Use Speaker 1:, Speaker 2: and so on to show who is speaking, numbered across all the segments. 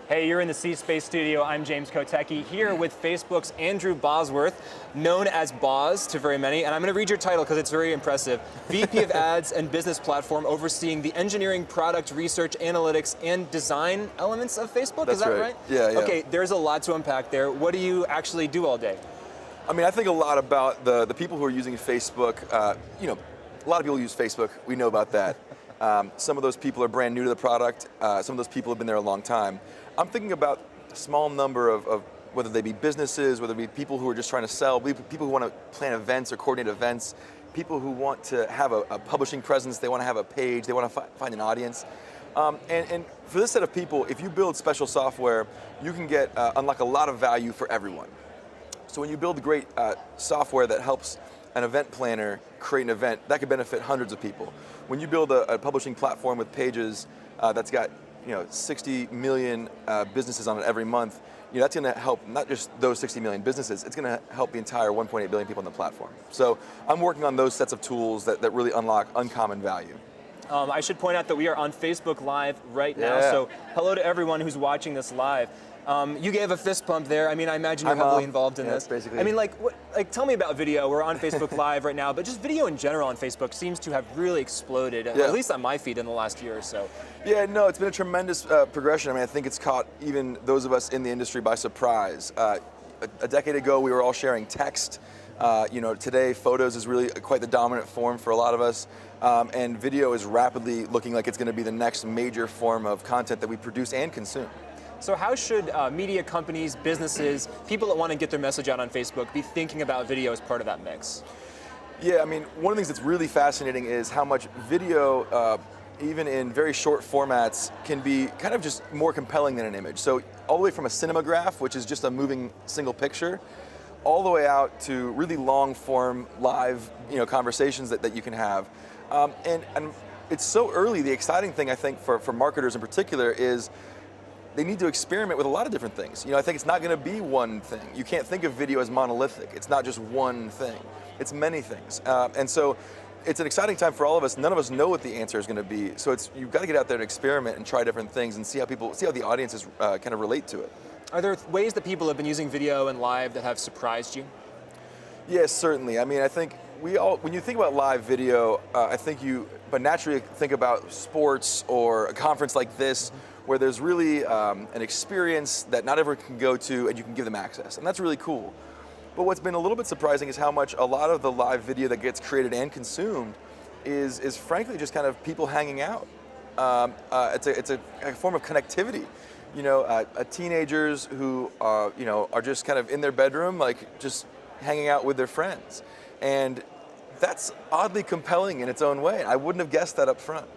Speaker 1: Hey, you're in the C-Space studio. I'm James Kotecki, here with Facebook's Andrew Bosworth, known as Boz to very many, and I'm going to read your title because it's very impressive. VP of Ads and Business Platform, overseeing the engineering, product, research, analytics, and design elements of Facebook.
Speaker 2: That's
Speaker 1: Is that
Speaker 2: right? Yeah.
Speaker 1: Okay, there's a lot to unpack there. What do you actually do all day?
Speaker 2: I mean, I think a lot about the people who are using Facebook. A lot of people use Facebook. We know about that. Some of those people are brand new to the product. Some of those people have been there a long time. I'm thinking about a small number of whether they be businesses, whether it be people who are just trying to sell, people who want to plan events or coordinate events, people who want to have a publishing presence, they want to have a page, they want to find an audience. And for this set of people, if you build special software, you can unlock a lot of value for everyone. So when you build great software that helps an event planner create an event, that could benefit hundreds of people. When you build a publishing platform with pages that's got 60 million businesses on it every month, that's going to help not just those 60 million businesses, it's going to help the entire 1.8 billion people on the platform. So I'm working on those sets of tools that really unlock uncommon value.
Speaker 1: I should point out that we are on Facebook Live right now, so hello to everyone who's watching this live. You gave a fist pump there. I mean, I imagine you're heavily involved in this.
Speaker 2: Basically.
Speaker 1: I mean, tell me about video. We're on Facebook Live right now, but just video in general on Facebook seems to have really exploded, at least on my feed in the last year or so.
Speaker 2: Yeah, no, it's been a tremendous progression. I mean, I think it's caught even those of us in the industry by surprise. A decade ago, we were all sharing text. Today, photos is really quite the dominant form for a lot of us. And video is rapidly looking like it's going to be the next major form of content that we produce and consume.
Speaker 1: So how should media companies, businesses, people that want to get their message out on Facebook be thinking about video as part of that mix?
Speaker 2: Yeah, I mean, one of the things that's really fascinating is how much video, even in very short formats, can be kind of just more compelling than an image. So all the way from a cinematograph, which is just a moving single picture, all the way out to really long form live conversations that you can have. And it's so early. The exciting thing, I think, for marketers in particular is they need to experiment with a lot of different things. I think it's not going to be one thing. You can't think of video as monolithic. It's not just one thing. It's many things. And so it's an exciting time for all of us. None of us know what the answer is going to be. So you've got to get out there and experiment and try different things and see how the audiences kind of relate to it.
Speaker 1: Are there ways that people have been using video and live that have surprised you?
Speaker 2: Yes, certainly. I mean, I think when you think about live video, I think but naturally think about sports or a conference like this, where there's really an experience that not everyone can go to and you can give them access. And that's really cool. But what's been a little bit surprising is how much a lot of the live video that gets created and consumed is frankly just kind of people hanging out. It's a form of connectivity. Teenagers who are just kind of in their bedroom, like just hanging out with their friends. And that's oddly compelling in its own way. I wouldn't have guessed that up front.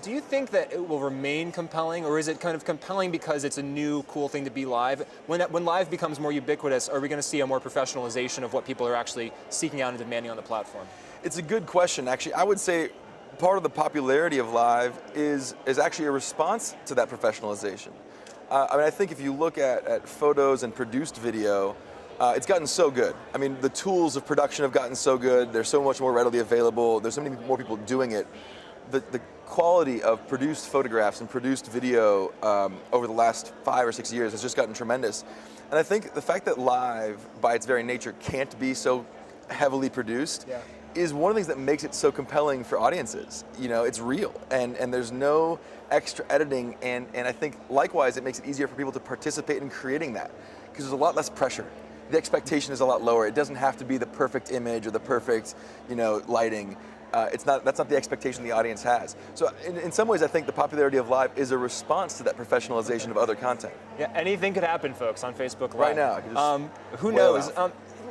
Speaker 1: Do you think that it will remain compelling, or is it kind of compelling because it's a new, cool thing to be live? When live becomes more ubiquitous, are we going to see a more professionalization of what people are actually seeking out and demanding on the platform?
Speaker 2: It's a good question. Actually, I would say part of the popularity of live is actually a response to that professionalization. I think if you look at photos and produced video, it's gotten so good. I mean, the tools of production have gotten so good. They're so much more readily available. There's so many more people doing it. The quality of produced photographs and produced video over the last 5 or 6 years has just gotten tremendous. And I think the fact that live, by its very nature, can't be so heavily produced is one of the things that makes it so compelling for audiences. It's real, and there's no extra editing, and I think likewise it makes it easier for people to participate in creating that, because there's a lot less pressure. The expectation is a lot lower. It doesn't have to be the perfect image or the perfect lighting. That's not the expectation the audience has. So in some ways, I think the popularity of live is a response to that professionalization of other content.
Speaker 1: Yeah, anything could happen, folks, on Facebook Live.
Speaker 2: Right now.
Speaker 1: Who knows?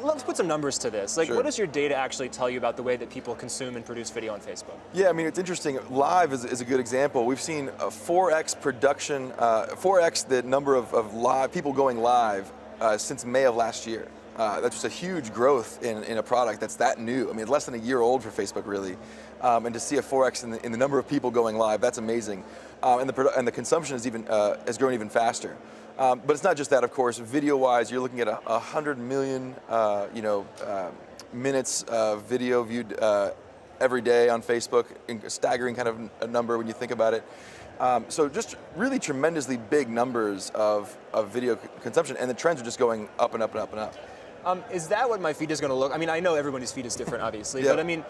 Speaker 1: Let's put some numbers to this.
Speaker 2: Sure.
Speaker 1: What does your data actually tell you about the way that people consume and produce video on Facebook?
Speaker 2: Yeah, I mean, it's interesting. Live is a good example. We've seen a 4x production, 4x the number of live people going live since May of last year. That's just a huge growth in a product that's that new. I mean, less than a year old for Facebook, really. And to see a 4x in the number of people going live, that's amazing. And the consumption has grown even faster. But it's not just that, of course. Video-wise, you're looking at 100 million minutes of video viewed every day on Facebook, a staggering kind of a number when you think about it. So just really tremendously big numbers of video consumption, and the trends are just going up and up and up and up.
Speaker 1: Is that what my feed is going to look? I mean, I know everybody's feed is different, obviously,
Speaker 2: Yeah.
Speaker 1: but I mean,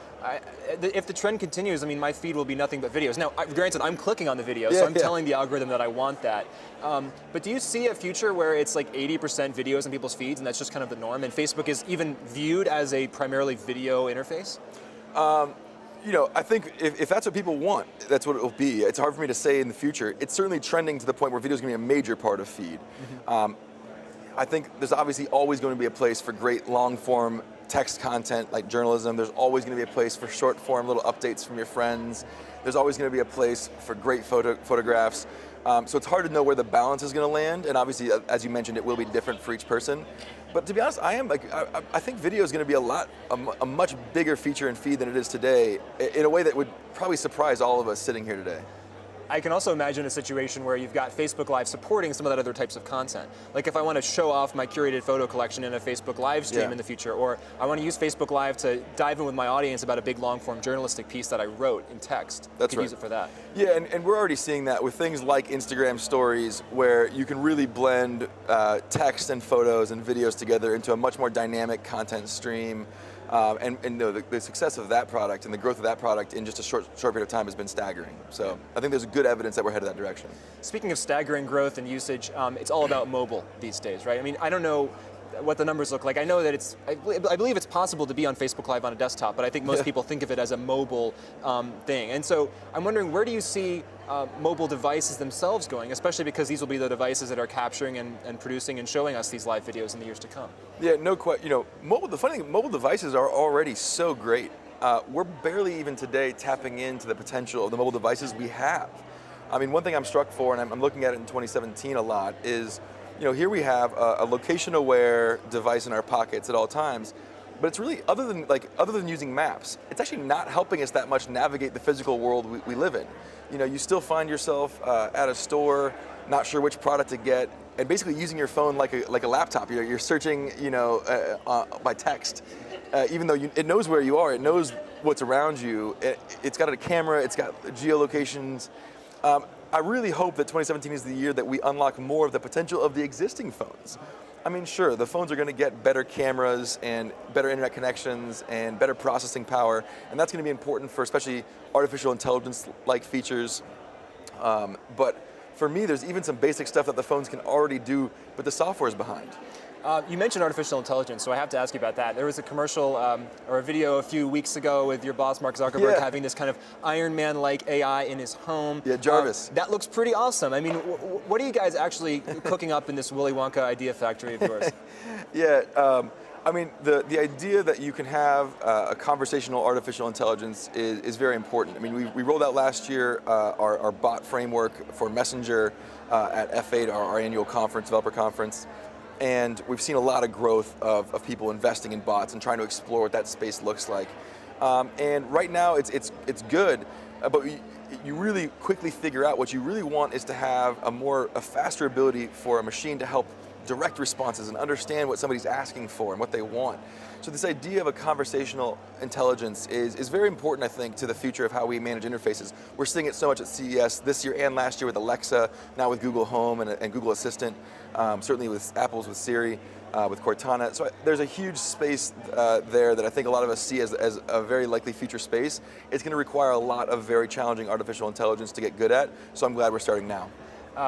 Speaker 1: if the trend continues, I mean, my feed will be nothing but videos. Now, granted, I'm clicking on the video, so I'm telling the algorithm that I want that. But do you see a future where it's like 80% videos in people's feeds, and that's just kind of the norm, and Facebook is even viewed as a primarily video interface?
Speaker 2: I think if that's what people want, that's what it will be. It's hard for me to say in the future. It's certainly trending to the point where video is going to be a major part of feed. I think there's obviously always going to be a place for great long-form text content like journalism. There's always going to be a place for short-form little updates from your friends. There's always going to be a place for great photographs. So it's hard to know where the balance is going to land. And obviously, as you mentioned, it will be different for each person. But to be honest, I think video is going to be a much bigger feature in feed than it is today, in a way that would probably surprise all of us sitting here today.
Speaker 1: I can also imagine a situation where you've got Facebook Live supporting some of that other types of content. Like if I want to show off my curated photo collection in a Facebook Live stream in the future, or I want to use Facebook Live to dive in with my audience about a big long-form journalistic piece that I wrote in text.
Speaker 2: That's right.
Speaker 1: Use it for that.
Speaker 2: Yeah, and we're already seeing that with things like Instagram stories, where you can really blend text and photos and videos together into a much more dynamic content stream. The success of that product and the growth of that product in just a short period of time has been staggering. So I think there's good evidence that we're headed that direction.
Speaker 1: Speaking of staggering growth and usage, it's all about mobile these days, right? I mean, I don't know what the numbers look like. I know that I believe it's possible to be on Facebook Live on a desktop, but I think most people think of it as a mobile thing. And so I'm wondering, where do you see mobile devices themselves going, especially because these will be the devices that are capturing and producing and showing us these live videos in the years to come?
Speaker 2: Yeah, no question. The funny thing, mobile devices are already so great. We're barely even today tapping into the potential of the mobile devices we have. I mean, one thing I'm struck for, and I'm looking at it in 2017 a lot, is here we have a location-aware device in our pockets at all times, but it's really, other than using maps, it's actually not helping us that much navigate the physical world we live in. You still find yourself at a store, not sure which product to get, and basically using your phone like a laptop. You're searching, by text, even though it knows where you are, it knows what's around you. It's got a camera, it's got geolocations. I really hope that 2017 is the year that we unlock more of the potential of the existing phones. I mean, sure, the phones are going to get better cameras and better internet connections and better processing power, and that's going to be important for especially artificial intelligence-like features. But for me, there's even some basic stuff that the phones can already do, but the software is behind.
Speaker 1: You mentioned artificial intelligence, so I have to ask you about that. There was a commercial or a video a few weeks ago with your boss, Mark Zuckerberg, having this kind of Iron Man-like AI in his home.
Speaker 2: Yeah, Jarvis.
Speaker 1: That looks pretty awesome. I mean, what are you guys actually cooking up in this Willy Wonka idea factory of yours?
Speaker 2: I mean, the idea that you can have a conversational artificial intelligence is very important. I mean, we rolled out last year our bot framework for Messenger at F8, our annual developer conference. And we've seen a lot of growth of people investing in bots and trying to explore what that space looks like. And right now it's good, but you really quickly figure out what you really want is to have a faster ability for a machine to help direct responses and understand what somebody's asking for and what they want. So this idea of a conversational intelligence is very important, I think, to the future of how we manage interfaces. We're seeing it so much at CES this year and last year with Alexa, now with Google Home and Google Assistant, certainly with Apple's with Siri, with Cortana. So there's a huge space there that I think a lot of us see as a very likely future space. It's going to require a lot of very challenging artificial intelligence to get good at, so I'm glad we're starting now.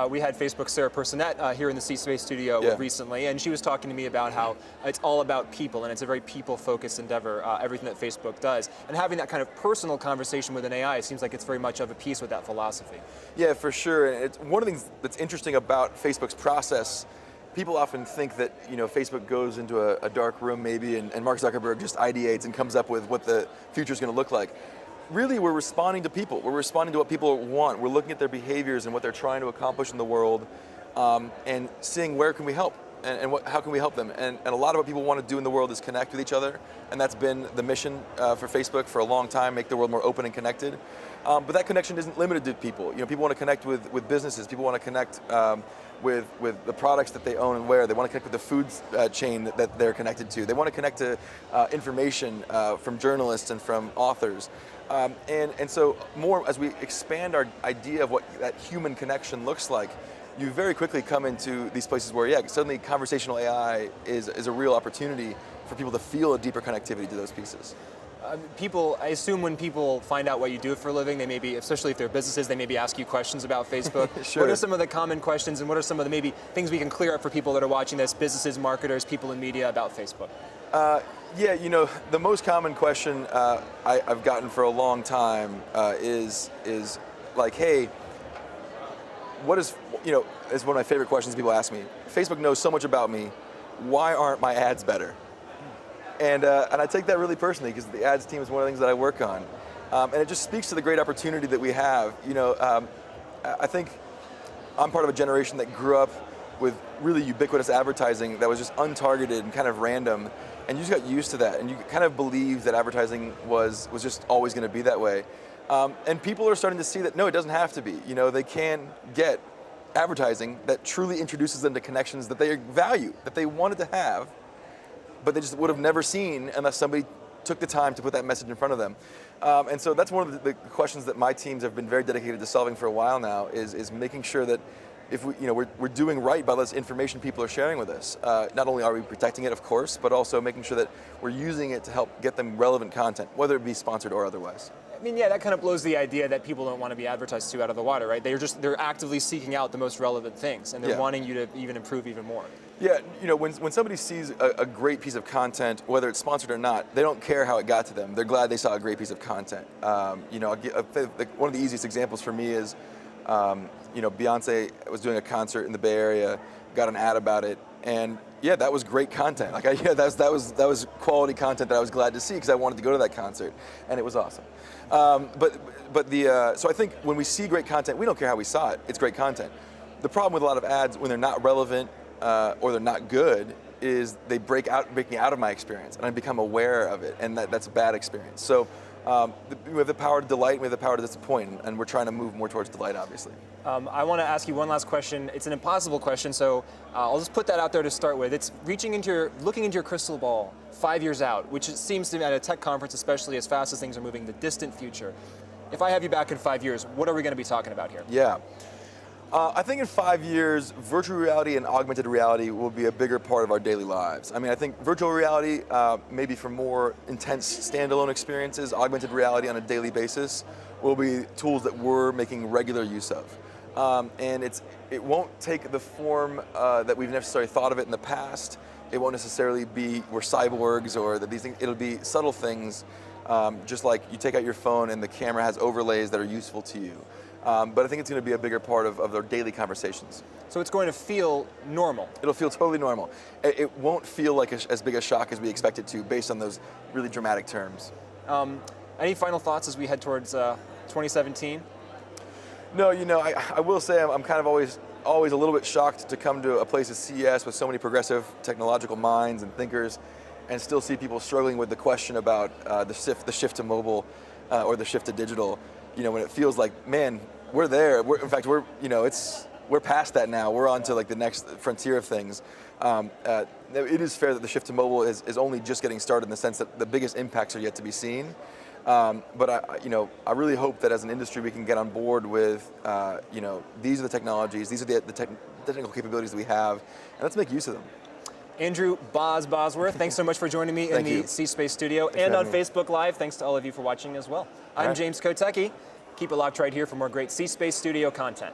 Speaker 1: We had Facebook's Sarah Personette here in the C-Space studio recently, and she was talking to me about how it's all about people, and it's a very people-focused endeavor, everything that Facebook does. And having that kind of personal conversation with an AI seems like it's very much of a piece with that philosophy.
Speaker 2: Yeah, for sure. And it's one of the things that's interesting about Facebook's process. People often think that Facebook goes into a dark room maybe, and Mark Zuckerberg just ideates and comes up with what the future is going to look like. Really, we're responding to people. We're responding to what people want. We're looking at their behaviors and what they're trying to accomplish in the world, and seeing where can we help. how can we help them? And a lot of what people want to do in the world is connect with each other, and that's been the mission for Facebook for a long time, make the world more open and connected. But that connection isn't limited to people. People want to connect with businesses, people want to connect with the products that they own and wear. They want to connect with the food chain that they're connected to. They want to connect to information from journalists and from authors. And so more as we expand our idea of what that human connection looks like, you very quickly come into these places where, suddenly conversational AI is a real opportunity for people to feel a deeper connectivity to those pieces.
Speaker 1: I assume when people find out what you do for a living, they maybe, especially if they're businesses, they maybe ask you questions about Facebook.
Speaker 2: Sure.
Speaker 1: What are some of the common questions, and what are some of the maybe things we can clear up for people that are watching this, businesses, marketers, people in media, about Facebook?
Speaker 2: The most common question I've gotten for a long time is like, hey, what is, it's one of my favorite questions people ask me. Facebook knows so much about me. Why aren't my ads better? And I take that really personally, because the ads team is one of the things that I work on. And it just speaks to the great opportunity that we have. I think I'm part of a generation that grew up with really ubiquitous advertising that was just untargeted and kind of random. And you just got used to that. And you kind of believed that advertising was just always going to be that way. And people are starting to see that, no, it doesn't have to be. They can get advertising that truly introduces them to connections that they value, that they wanted to have, but they just would have never seen unless somebody took the time to put that message in front of them. And so that's one of the questions that my teams have been very dedicated to solving for a while now, is making sure that if we're doing right by this information people are sharing with us. Not only are we protecting it, of course, but also making sure that we're using it to help get them relevant content, whether it be sponsored or otherwise.
Speaker 1: That kind of blows the idea that people don't want to be advertised to out of the water, right? They're actively seeking out the most relevant things, and they're wanting you to even improve even more.
Speaker 2: Yeah, when somebody sees a great piece of content, whether it's sponsored or not, they don't care how it got to them. They're glad they saw a great piece of content. One of the easiest examples for me is, Beyonce was doing a concert in the Bay Area, got an ad about it, and that was great content. That was quality content that I was glad to see, because I wanted to go to that concert, and it was awesome. So I think when we see great content, we don't care how we saw it. It's great content. The problem with a lot of ads, when they're not relevant or they're not good, is they break me out of my experience, and I become aware of it, and that's a bad experience. So we have the power to delight, we have the power to disappoint, and we're trying to move more towards delight, obviously.
Speaker 1: I want to ask you one last question. It's an impossible question, so I'll just put that out there to start with. It's looking into your crystal ball 5 years out, which it seems to be at a tech conference, especially as fast as things are moving, the distant future. If I have you back in 5 years, what are we going to be talking about here?
Speaker 2: Yeah. I think in 5 years, virtual reality and augmented reality will be a bigger part of our daily lives. I think virtual reality, maybe for more intense standalone experiences, augmented reality on a daily basis will be tools that we're making regular use of. And it won't take the form that we've necessarily thought of it in the past. It won't necessarily be we're cyborgs or that these things. It'll be subtle things, just like you take out your phone and the camera has overlays that are useful to you. But I think it's going to be a bigger part of our daily conversations.
Speaker 1: So it's going to feel normal.
Speaker 2: It'll feel totally normal. It won't feel like as big a shock as we expect it to, based on those really dramatic terms.
Speaker 1: Any final thoughts as we head towards 2017?
Speaker 2: No, I will say I'm kind of always a little bit shocked to come to a place as CES with so many progressive technological minds and thinkers, and still see people struggling with the question about the shift to mobile or the shift to digital. When it feels like, man, we're there. In fact, we're past that now. We're on to the next frontier of things. It is fair that the shift to mobile is only just getting started, in the sense that the biggest impacts are yet to be seen. But I really hope that as an industry we can get on board with, these are the technologies, these are the technical capabilities that we have, and let's make use of them.
Speaker 1: Andrew Bosworth, thanks so much for joining me in the C-Space studio and on Facebook Live. Thanks to all of you for watching as well. I'm James Kotecki. Keep it locked right here for more great C-Space studio content.